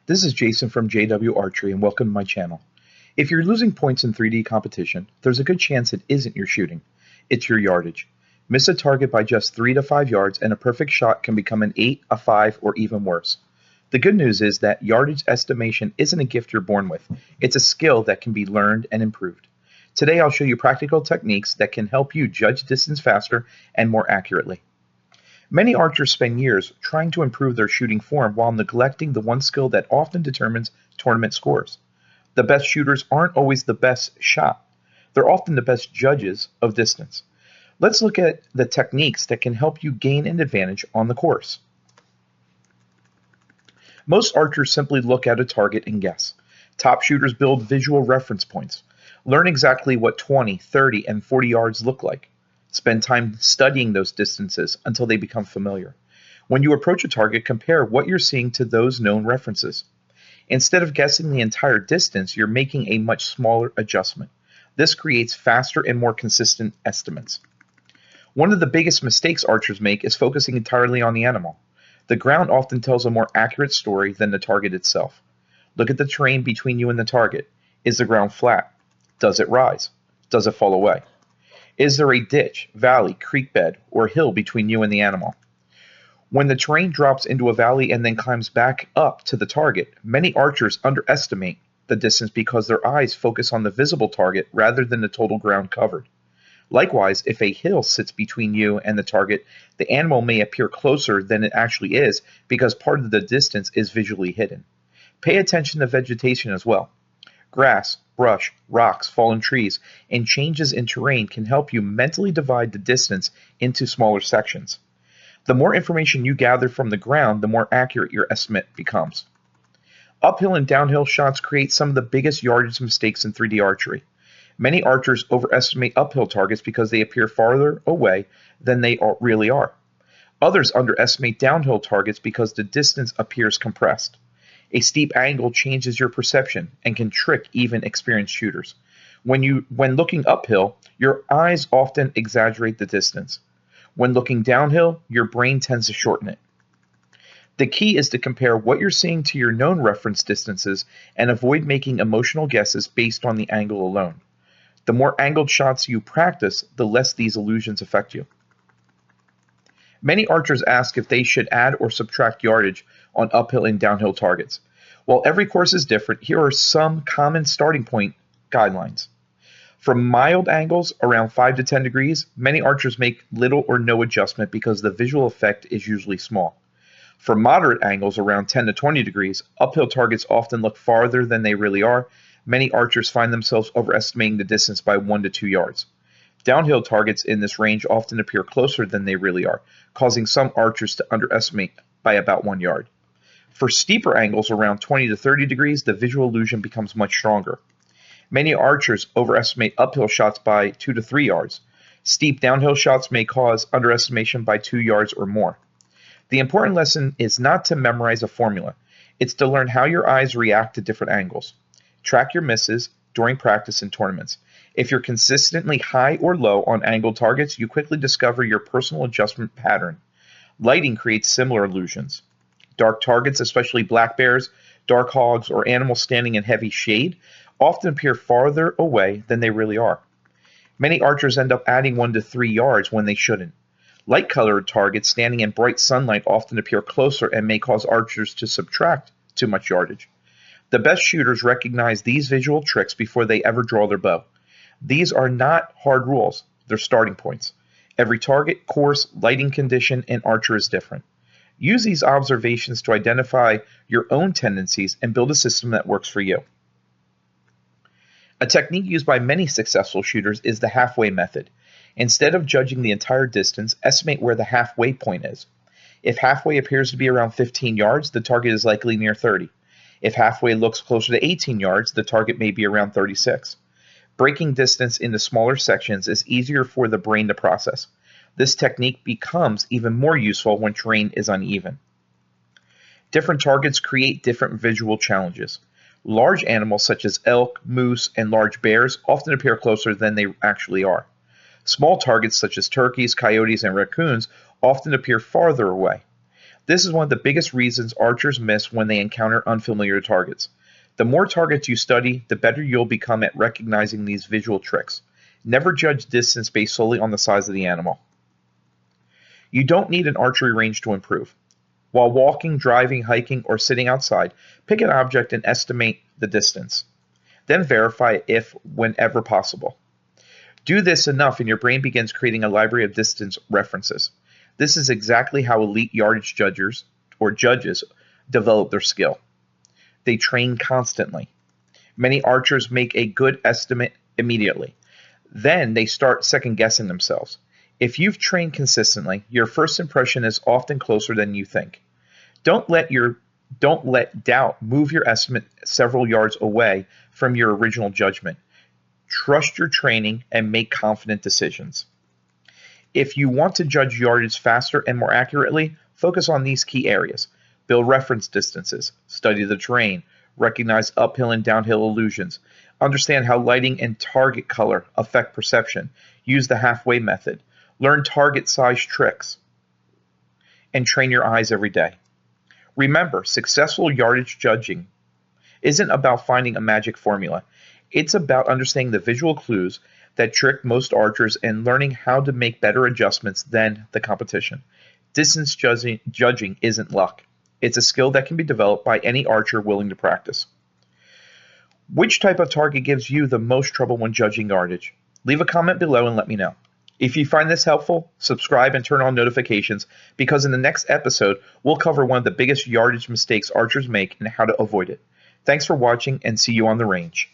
This is Jason from JW Archery and welcome to my channel. If you're losing points in 3D competition, there's a good chance it isn't your shooting. It's your yardage. Miss a target by just 3 to 5 yards and a perfect shot can become an 8, a 5, or even worse. The good news is that yardage estimation isn't a gift you're born with. It's a skill that can be learned and improved. Today I'll show you practical techniques that can help you judge distance faster and more accurately. Many archers spend years trying to improve their shooting form while neglecting the one skill that often determines tournament scores. The best shooters aren't always the best shot. They're often the best judges of distance. Let's look at the techniques that can help you gain an advantage on the course. Most archers simply look at a target and guess. Top shooters build visual reference points. Learn exactly what 20, 30, and 40 yards look like. Spend time studying those distances until they become familiar. When you approach a target, compare what you're seeing to those known references. Instead of guessing the entire distance, you're making a much smaller adjustment. This creates faster and more consistent estimates. One of the biggest mistakes archers make is focusing entirely on the animal. The ground often tells a more accurate story than the target itself. Look at the terrain between you and the target. Is the ground flat? Does it rise? Does it fall away? Is there a ditch, valley, creek bed, or hill between you and the animal? When the terrain drops into a valley and then climbs back up to the target, many archers underestimate the distance because their eyes focus on the visible target rather than the total ground covered. Likewise, if a hill sits between you and the target, the animal may appear closer than it actually is because part of the distance is visually hidden. Pay attention to vegetation as well. Grass, brush, rocks, fallen trees, and changes in terrain can help you mentally divide the distance into smaller sections. The more information you gather from the ground, the more accurate your estimate becomes. Uphill and downhill shots create some of the biggest yardage mistakes in 3D archery. Many archers overestimate uphill targets because they appear farther away than they really are. Others underestimate downhill targets because the distance appears compressed. A steep angle changes your perception and can trick even experienced shooters. When looking uphill, your eyes often exaggerate the distance. When looking downhill, your brain tends to shorten it. The key is to compare what you're seeing to your known reference distances and avoid making emotional guesses based on the angle alone. The more angled shots you practice, the less these illusions affect you. Many archers ask if they should add or subtract yardage on uphill and downhill targets. While every course is different, here are some common starting point guidelines. From mild angles around 5 to 10 degrees, many archers make little or no adjustment because the visual effect is usually small. For moderate angles around 10 to 20 degrees, uphill targets often look farther than they really are. Many archers find themselves overestimating the distance by 1 to 2 yards. Downhill targets in this range often appear closer than they really are, causing some archers to underestimate by about 1 yard. For steeper angles around 20 to 30 degrees, the visual illusion becomes much stronger. Many archers overestimate uphill shots by 2 to 3 yards. Steep downhill shots may cause underestimation by 2 yards or more. The important lesson is not to memorize a formula. It's to learn how your eyes react to different angles. Track your misses during practice and tournaments. If you're consistently high or low on angled targets, you quickly discover your personal adjustment pattern. Lighting creates similar illusions. Dark targets, especially black bears, dark hogs, or animals standing in heavy shade, often appear farther away than they really are. Many archers end up adding 1 to 3 yards when they shouldn't. Light-colored targets standing in bright sunlight often appear closer and may cause archers to subtract too much yardage. The best shooters recognize these visual tricks before they ever draw their bow. These are not hard rules, they're starting points. Every target, course, lighting condition, and archer is different. Use these observations to identify your own tendencies and build a system that works for you. A technique used by many successful shooters is the halfway method. Instead of judging the entire distance, estimate where the halfway point is. If halfway appears to be around 15 yards, the target is likely near 30. If halfway looks closer to 18 yards, the target may be around 36. Breaking distance into smaller sections is easier for the brain to process. This technique becomes even more useful when terrain is uneven. Different targets create different visual challenges. Large animals such as elk, moose, and large bears often appear closer than they actually are. Small targets such as turkeys, coyotes, and raccoons often appear farther away. This is one of the biggest reasons archers miss when they encounter unfamiliar targets. The more targets you study, the better you'll become at recognizing these visual tricks. Never judge distance based solely on the size of the animal. You don't need an archery range to improve. While walking, driving, hiking, or sitting outside, pick an object and estimate the distance. Then verify if whenever possible. Do this enough and your brain begins creating a library of distance references. This is exactly how elite yardage judges develop their skill. They train constantly. Many archers make a good estimate immediately. Then they start second guessing themselves. If you've trained consistently, your first impression is often closer than you think. Don't let doubt move your estimate several yards away from your original judgment. Trust your training and make confident decisions. If you want to judge yardage faster and more accurately, focus on these key areas. Build reference distances, study the terrain, recognize uphill and downhill illusions, understand how lighting and target color affect perception, use the halfway method, learn target size tricks, and train your eyes every day. Remember, successful yardage judging isn't about finding a magic formula. It's about understanding the visual clues that trick most archers and learning how to make better adjustments than the competition. Distance judging isn't luck. It's a skill that can be developed by any archer willing to practice. Which type of target gives you the most trouble when judging yardage? Leave a comment below and let me know. If you find this helpful, subscribe and turn on notifications because in the next episode, we'll cover one of the biggest yardage mistakes archers make and how to avoid it. Thanks for watching and see you on the range.